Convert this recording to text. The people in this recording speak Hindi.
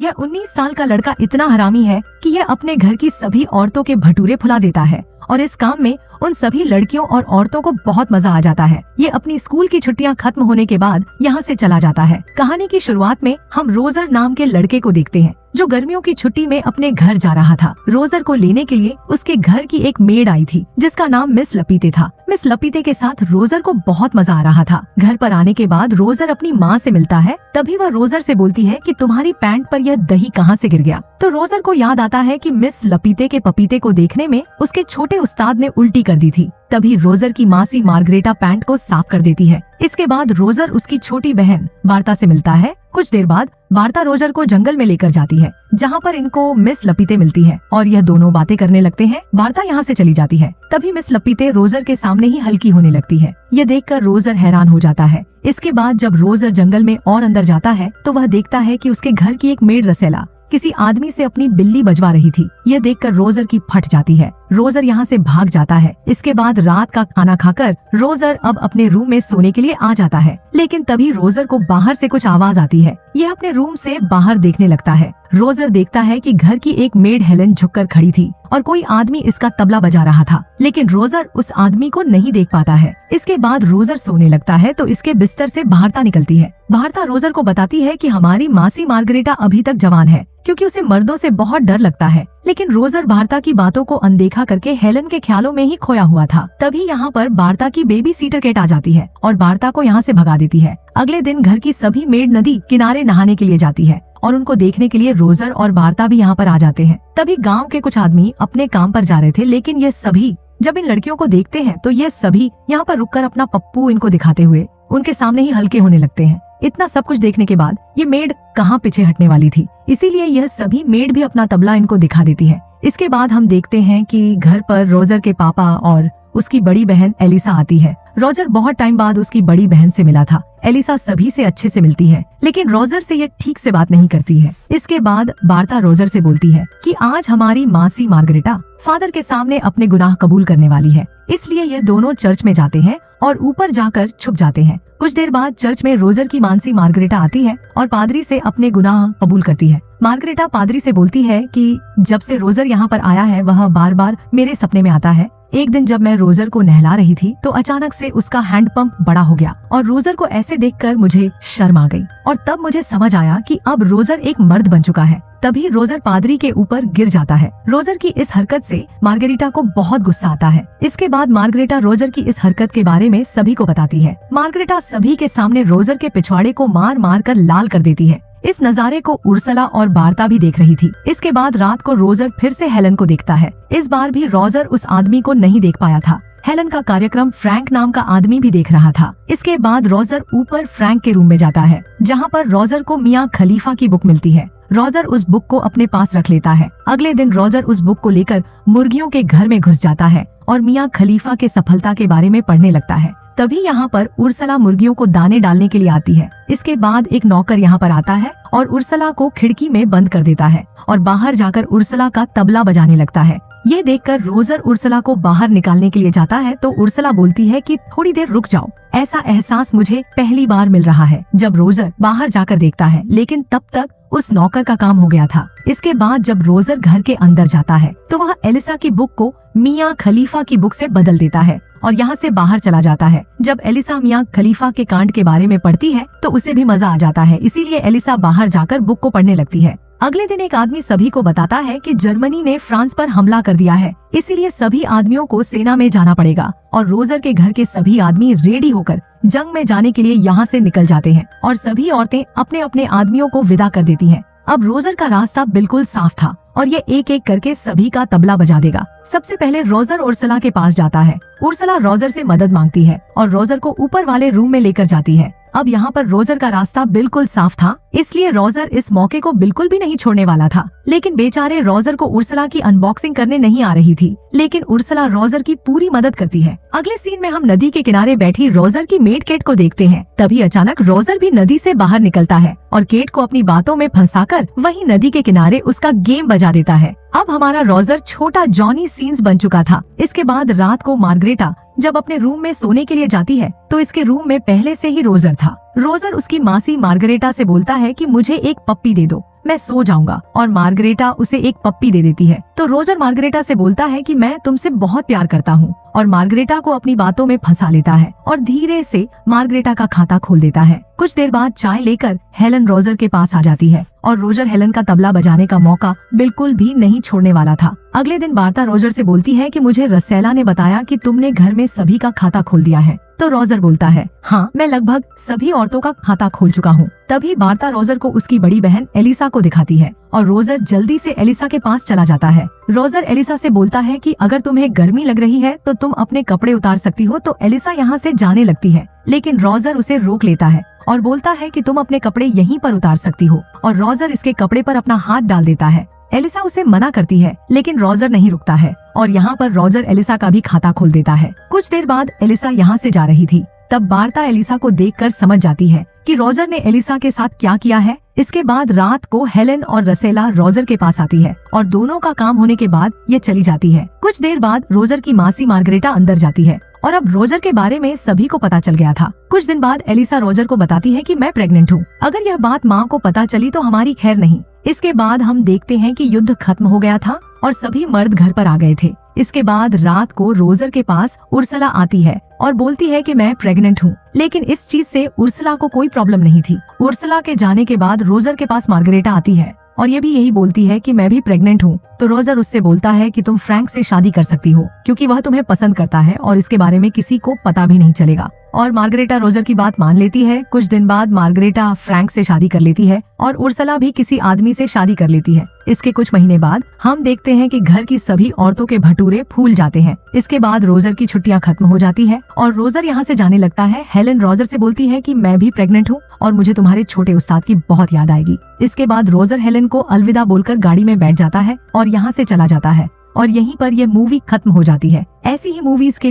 यह 19 साल का लड़का इतना हरामी है कि यह अपने घर की सभी औरतों के भटूरे फुला देता है और इस काम में उन सभी लड़कियों और औरतों को बहुत मजा आ जाता है। ये अपनी स्कूल की छुट्टियां खत्म होने के बाद यहाँ से चला जाता है। कहानी की शुरुआत में हम रोजर नाम के लड़के को देखते हैं जो गर्मियों की छुट्टी में अपने घर जा रहा था। रोजर को लेने के लिए उसके घर की एक मेड आई थी जिसका नाम मिस लपीते था। मिस लपीते के साथ रोजर को बहुत मजा आ रहा था। घर पर आने के बाद रोजर अपनी माँ से मिलता है। तभी वह रोजर से बोलती है कि तुम्हारी पैंट पर यह दही कहाँ से गिर गया। तो रोजर को याद आता है कि मिस लपीते के पपीते को देखने में उसके छोटे उस्ताद ने उल्टी कर दी थी। तभी रोजर की मासी मार्गरेटा पैंट को साफ कर देती है। इसके बाद रोजर उसकी छोटी बहन वार्ता से मिलता है। कुछ देर बाद वार्ता रोजर को जंगल में लेकर जाती है जहाँ पर इनको मिस लपीते मिलती है और यह दोनों बातें करने लगते हैं। वार्ता यहाँ से चली जाती है। तभी मिस लपीते रोजर के सामने ही हल्की होने लगती है। यह देखकर रोजर हैरान हो जाता है। इसके बाद जब रोजर जंगल में और अंदर जाता है तो वह देखता है कि उसके घर की एक मेड रसेला किसी आदमी से अपनी बिल्ली बजवा रही थी। यह देखकर रोजर की फट जाती है। रोजर यहाँ से भाग जाता है। इसके बाद रात का खाना खाकर रोजर अब अपने रूम में सोने के लिए आ जाता है। लेकिन तभी रोजर को बाहर से कुछ आवाज आती है। यह अपने रूम से बाहर देखने लगता है। रोजर देखता है कि घर की एक मेड हेलन झुककर खड़ी थी और कोई आदमी इसका तबला बजा रहा था, लेकिन रोजर उस आदमी को नहीं देख पाता है। इसके बाद रोजर सोने लगता है तो इसके बिस्तर से वार्ता निकलती है। वार्ता रोजर को बताती है कि हमारी मासी मार्गरेटा अभी तक जवान है क्योंकि उसे मर्दों से बहुत डर लगता है। लेकिन रोजर वार्ता की बातों को अनदेखा करके हेलन के ख्यालों में ही खोया हुआ था। तभी यहाँ पर वार्ता की बेबी सीटर कैट आ जाती है और वार्ता को यहाँ से भगा देती है। अगले दिन घर की सभी मेड नदी किनारे नहाने के लिए जाती है और उनको देखने के लिए रोजर और वार्ता भी यहाँ पर आ जाते हैं। तभी गांव के कुछ आदमी अपने काम पर जा रहे थे, लेकिन ये सभी जब इन लड़कियों को देखते हैं तो ये सभी यहाँ पर रुककर अपना पप्पू इनको दिखाते हुए उनके सामने ही हल्के होने लगते हैं। इतना सब कुछ देखने के बाद ये मेड कहाँ पीछे हटने वाली थी, इसीलिए यह सभी मेड भी अपना तबला इनको दिखा देती है। इसके बाद हम देखते हैं कि घर पर रोजर के पापा और उसकी बड़ी बहन एलिसा आती है। रोजर बहुत टाइम बाद उसकी बड़ी बहन से मिला था। एलिसा सभी से अच्छे से मिलती है, लेकिन रोजर से ये ठीक से बात नहीं करती है। इसके बाद वार्ता रोजर से बोलती है कि आज हमारी मासी मार्गरेटा फादर के सामने अपने गुनाह कबूल करने वाली है, इसलिए ये दोनों चर्च में जाते हैं और ऊपर जाकर छुप जाते हैं। कुछ देर बाद चर्च में रोजर की मासी मार्गरेटा आती है और पादरी से अपने गुनाह कबूल करती है। मार्गरेटा पादरी से बोलती है कि जब से रोजर यहाँ पर आया है वह बार बार मेरे सपने में आता है। एक दिन जब मैं रोजर को नहला रही थी तो अचानक से उसका हैंडपंप बड़ा हो गया और रोजर को ऐसे देखकर मुझे शर्म आ गई और तब मुझे समझ आया कि अब रोजर एक मर्द बन चुका है। तभी रोजर पादरी के ऊपर गिर जाता है। रोजर की इस हरकत से मार्गरेटा को बहुत गुस्सा आता है। इसके बाद मार्गरेटा रोजर की इस हरकत के बारे में सभी को बताती है। मार्गरेटा सभी के सामने रोजर के पिछवाड़े को मार मार कर लाल कर देती है। इस नजारे को उर्सला और वार्ता भी देख रही थी। इसके बाद रात को रोजर फिर से हेलन को देखता है। इस बार भी रोजर उस आदमी को नहीं देख पाया था। हेलन का कार्यक्रम फ्रैंक नाम का आदमी भी देख रहा था। इसके बाद रोजर ऊपर फ्रैंक के रूम में जाता है जहाँ पर रोजर को मियाँ खलीफा की बुक मिलती है। रोजर उस बुक को अपने पास रख लेता है। अगले दिन रोजर उस बुक को लेकर मुर्गियों के घर में घुस जाता है और मियाँ खलीफा के सफलता के बारे में पढ़ने लगता है। तभी यहाँ पर उर्सला मुर्गियों को दाने डालने के लिए आती है। इसके बाद एक नौकर यहाँ पर आता है और उर्सला को खिड़की में बंद कर देता है और बाहर जाकर उर्सला का तबला बजाने लगता है। ये देखकर रोजर उर्सला को बाहर निकालने के लिए जाता है तो उर्सला बोलती है कि थोड़ी देर रुक जाओ, ऐसा एहसास मुझे पहली बार मिल रहा है। जब रोजर बाहर जाकर देखता है, लेकिन तब तक उस नौकर का काम हो गया था। इसके बाद जब रोजर घर के अंदर जाता है तो वह एलिसा की बुक को मियाँ खलीफा की बुक से बदल देता है और यहाँ से बाहर चला जाता है। जब एलिसा मियाँ खलीफा के कांड के बारे में पढ़ती है तो उसे भी मजा आ जाता है, इसीलिए एलिसा बाहर जाकर बुक को पढ़ने लगती है। अगले दिन एक आदमी सभी को बताता है कि जर्मनी ने फ्रांस पर हमला कर दिया है, इसीलिए सभी आदमियों को सेना में जाना पड़ेगा और रोजर के घर के सभी आदमी रेडी होकर जंग में जाने के लिए यहाँ से निकल जाते हैं और सभी औरतें अपने अपने आदमियों को विदा कर देती हैं। अब रोजर का रास्ता बिल्कुल साफ था और ये एक एक करके सभी का तबला बजा देगा। सबसे पहले रोजर उर्सला के पास जाता है। उर्सला रोजर से मदद मांगती है और रोजर को ऊपर वाले रूम में लेकर जाती है। अब यहाँ पर रोजर का रास्ता बिल्कुल साफ था, इसलिए रोजर इस मौके को बिल्कुल भी नहीं छोड़ने वाला था। लेकिन बेचारे रोजर को उर्सला की अनबॉक्सिंग करने नहीं आ रही थी, लेकिन उर्सला रोजर की पूरी मदद करती है। अगले सीन में हम नदी के किनारे बैठी रोजर की मेड केट को देखते हैं। तभी अचानक रोजर भी नदी से बाहर निकलता है और केट को अपनी बातों में फंसाकर वही नदी के किनारे उसका गेम बजा देता है। अब हमारा रोजर छोटा जॉनी सीन्स बन चुका था। इसके बाद रात को मार्गरेटा जब अपने रूम में सोने के लिए जाती है तो इसके रूम में पहले से ही रोजर था। रोजर उसकी मासी मार्गरेटा से बोलता है कि मुझे एक पप्पी दे दो। मैं सो जाऊंगा। और मार्गरेटा उसे एक पप्पी दे देती है। तो रोजर मार्गरेटा से बोलता है कि मैं तुमसे बहुत प्यार करता हूँ, और मार्गरेटा को अपनी बातों में फंसा लेता है और धीरे से मार्गरेटा का खाता खोल देता है। कुछ देर बाद चाय लेकर हेलन रोजर के पास आ जाती है और रोजर हेलन का तबला बजाने का मौका बिल्कुल भी नहीं छोड़ने वाला था। अगले दिन बार्ता रोजर से बोलती है कि मुझे रसेला ने बताया कि तुमने घर में सभी का खाता खोल दिया है। तो रोजर बोलता है, हाँ, मैं लगभग सभी औरतों का खाता खोल चुका हूँ। तभी बार्ता रोजर को उसकी बड़ी बहन एलिसा को दिखाती है और रोजर जल्दी से एलिसा के पास चला जाता है। रोजर एलिसा से बोलता है कि अगर तुम्हें गर्मी लग रही है तो तुम अपने कपड़े उतार सकती हो। तो एलिसा यहाँ से जाने लगती है, लेकिन रोजर उसे रोक लेता है और बोलता है कि तुम अपने कपड़े यहीं पर उतार सकती हो। और रोजर इसके कपड़े पर अपना हाथ डाल देता है। एलिसा उसे मना करती है, लेकिन रोजर नहीं रुकता है और यहाँ पर रोजर एलिसा का भी खाता खोल देता है। कुछ देर बाद एलिसा यहाँ से जा रही थी। तब बार्ता एलिसा को देखकर समझ जाती है कि रोजर ने एलिसा के साथ क्या किया है। इसके बाद रात को हेलन और रसेला रोजर के पास आती है और दोनों का काम होने के बाद ये चली जाती है। कुछ देर बाद रोजर की मासी मार्गरेटा अंदर जाती है और अब रोजर के बारे में सभी को पता चल गया था। कुछ दिन बाद एलिसा रोजर को बताती है कि मैं प्रेग्नेंट हूँ। अगर यह बात माँ को पता चली तो हमारी खैर नहीं। इसके बाद हम देखते हैं कि युद्ध खत्म हो गया था और सभी मर्द घर पर आ गए थे। इसके बाद रात को रोजर के पास उर्सला आती है और बोलती है कि मैं प्रेग्नेंट हूँ, लेकिन इस चीज से उर्सला को कोई प्रॉब्लम नहीं थी। उर्सला के जाने के बाद रोजर के पास मार्गरेटा आती है और ये भी यही बोलती है कि मैं भी प्रेग्नेंट हूँ। तो रोजर उससे बोलता है कि तुम फ्रैंक से शादी कर सकती हो क्योंकि वह तुम्हें पसंद करता है और इसके बारे में किसी को पता भी नहीं चलेगा। और मार्गरेटा रोजर की बात मान लेती है। कुछ दिन बाद मार्गरेटा फ्रैंक से शादी कर लेती है और उर्सला भी किसी आदमी से शादी कर लेती है। इसके कुछ महीने बाद हम देखते हैं कि घर की सभी औरतों के भटूरे फूल जाते हैं। इसके बाद रोजर की छुट्टियां खत्म हो जाती है और रोजर यहाँ से जाने लगता है। हेलन रोजर से बोलती है कि मैं भी प्रेग्नेंट हूँ और मुझे तुम्हारे छोटे उस्ताद की बहुत याद आएगी। इसके बाद रोजर हेलन को अलविदा बोलकर गाड़ी में बैठ जाता है और यहाँ से चला जाता है और यहीं पर यह मूवी खत्म हो जाती है। ऐसी ही मूवीज के लिए